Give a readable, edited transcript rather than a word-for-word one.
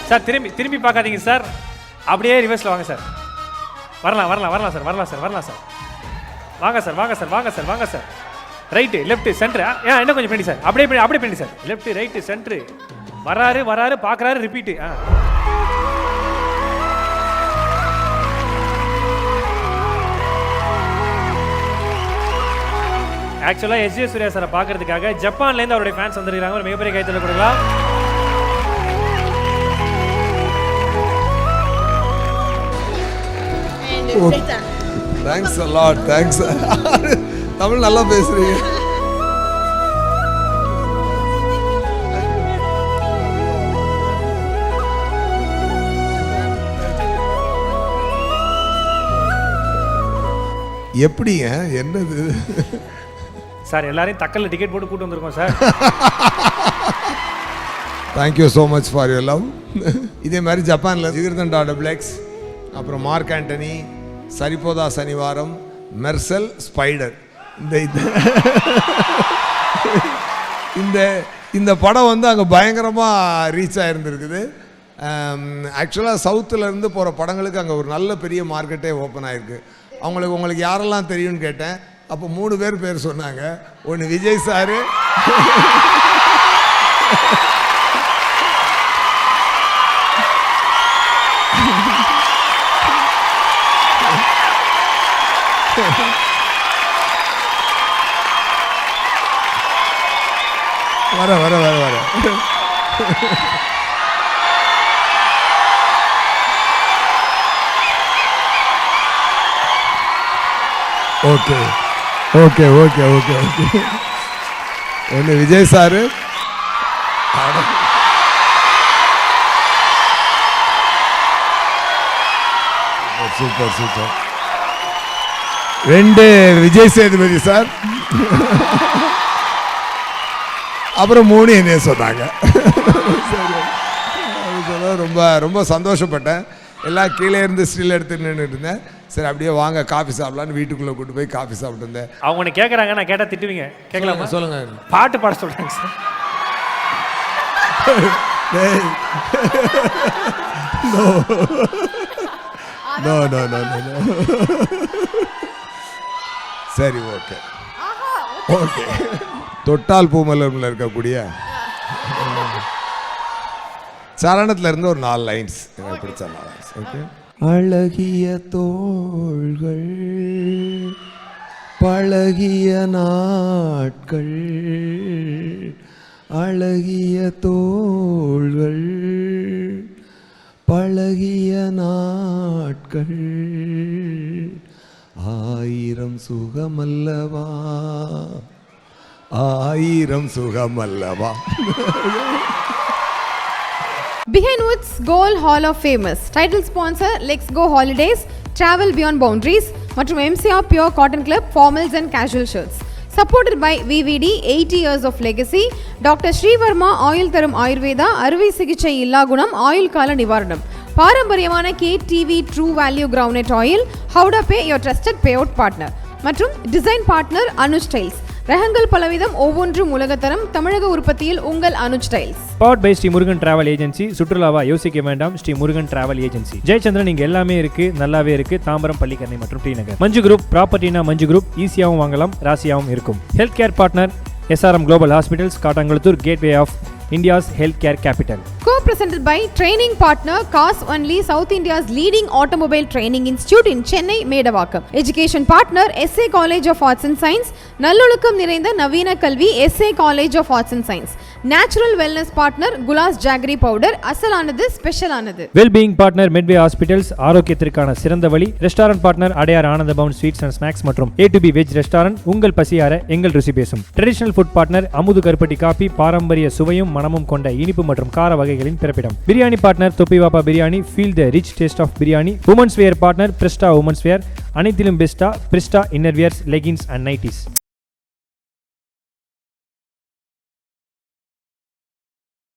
Sir திரும்பி பார்க்காதீங்க sir, அப்படியே ரிவர்ஸில் வாங்க சார். வரலாம் சார், வரலாம் சார். வாங்க சார். ரைட்டு லெஃப்ட் சென்டர், இன்னும் கொஞ்சம் பண்ணி சார், அப்படியே பண்ணி சார். லெஃப்ட் ரைட்டு சென்டரு, வராரு பார்க்குறாரு, ரிப்பீட்டு. ஆக்சுவலாக எஸ்.ஜே. சூர்யா சாரை பார்க்கறதுக்காக ஜப்பான்லேருந்து அவருடைய ஃபேன்ஸ் வந்துருக்காங்க. ஒரு மிகப்பெரிய கைத்தட்டல் கொடுக்கலாம். Thanks a lot, thanks. Tamil நல்லா பேசுறீங்க. எப்படிங்க என்னது சார்? எல்லாரையும் தக்கல்ல டிக்கெட் போட்டு கூட்டு வந்திருக்கோம் sir. Thank you so much for your love. இதே மாதிரி ஜப்பானில் ஜிகிர்தண்டா டபுள்எக்ஸ், அப்புறம் Mark Antony, Saripodhaa Sanivaaram, Mersal, spider, இந்த படம் வந்து அங்கே பயங்கரமாக ரீச் ஆகிருந்துருக்குது. ஆக்சுவலாக சவுத்துலேருந்து போகிற படங்களுக்கு அங்கே ஒரு நல்ல பெரிய மார்க்கெட்டே ஓப்பன் ஆகிருக்கு. உங்களுக்கு யாரெல்லாம் தெரியும்னு கேட்டேன். அப்போ 3 பேர் சொன்னாங்க. ஒன்று விஜய் சாரு, வர ஓகே. ஒன்று Vijay sir, super. 2 Vijay Sethupathi sir, அப்புறம் 3 என்னைய சொன்னாங்க. ரொம்ப சந்தோஷப்பட்டேன். எல்லாம் கீழே இருந்து ஸ்டில் எடுத்து நின்றுட்டு இருந்தேன். சரி அப்படியே வாங்க காஃபி சாப்பிடலான்னு வீட்டுக்குள்ளே கூட்டு போய் காஃபி சாப்பிட்டு இருந்தேன். அவங்க ஒன்று கேட்குறாங்க, நான் கேட்டால் திட்டுவீங்க. கேட்கலாமா? சொல்லுங்க. பாட்டு பாட சொல்கிறாங்க சார். நோ. சரி ஓகே. தொட்டால் பூமலர்ல இருக்கக்கூடிய சரணத்துல இருந்து ஒரு 4 லைன்ஸ் எனக்கு பிடிச்ச 4 லைன்ஸ். ஓகே. அழகிய தோள்கள், பழகிய நாட்கள், அழகிய தோள்கள், பழகிய நாட்கள், 1000 சுகமல்லவா, 1000 சுகமல்லவா. Behind Woods Gold Hall of Famous title sponsor Let's Go Holidays, Travel Beyond Boundaries மற்றும் MCR Pure Cotton Club formals and casual shirts. Supported by VVD 80 years of legacy, Dr. Srivarma ஆயுள் தரும் ஆயுர்வேதா, அறுவை சிகிச்சை இல்லா குணம், ஆயுள் கால நிவாரணம், பாரம்பரியமான KTV True Value Groundnut Oil, Howda Pay your trusted payout partner மற்றும் டிசைன் பார்ட்னர் அனுஜ் ஸ்டைல்ஸ். ரகங்கள் பலவிதம், ஒவ்வொன்றும் உலகத்தரம், தமிழக உற்பத்தியில் உங்கள் Anuj styles. Powered by Shri Murugan travel agency. சுற்றுலாவா யோசிக்க வேண்டாம், ஸ்ரீ முருகன் டிராவல் ஏஜென்சி. ஜெயச்சந்திரன் இங்க எல்லாமே இருக்கு, நல்லாவே இருக்கு. தாம்பரம், பள்ளிக்கரணை மற்றும் டி நகர். மஞ்சு குரூப் ப்ராப்பர்ட்டினா மஞ்சு குரூப், ஈஸியாகவும் வாங்கலாம், ராசியாகவும் இருக்கும். Health care partner SRM Global Hospitals, Kattankulathur, gateway of India's healthcare capital. Co-presented by training partner Cars Only, South India's leading automobile training institute in Chennai, Medavakkam. Education partner SA College of Arts and Science, நல்லொழுக்கம் நிறைந்த நவீன கல்வி SA College of Arts and Science. Natural wellness partner Gulas jaggery powder, அசலானது ஸ்பெஷலானது. Well-being partner Medway Hospitals, ஆரோக்கியத்திற்கான சிறந்த வழி. Restaurant partner Adyar Ananda Pawan sweets and snacks மற்றும் A2B வெஜ் ரெஸ்டாரண்ட், உங்கள் பசியார எங்கள் ருசி பேசும். ட்ரெடிஷனல் ஃபுட் பார்ட்னர் அமுது கருப்பட்டி காபி, பாரம்பரிய சுவையும் மனமும் கொண்ட இனிப்பு மற்றும் கார வகைகளின் பிறப்பிடம். Biryani partner Thoppivappa biryani, feel the rich taste of biryani. Women's wear partner Prista women's wear, அனைத்திலும் பெஸ்டா Prista inner wears, leggings and nighties.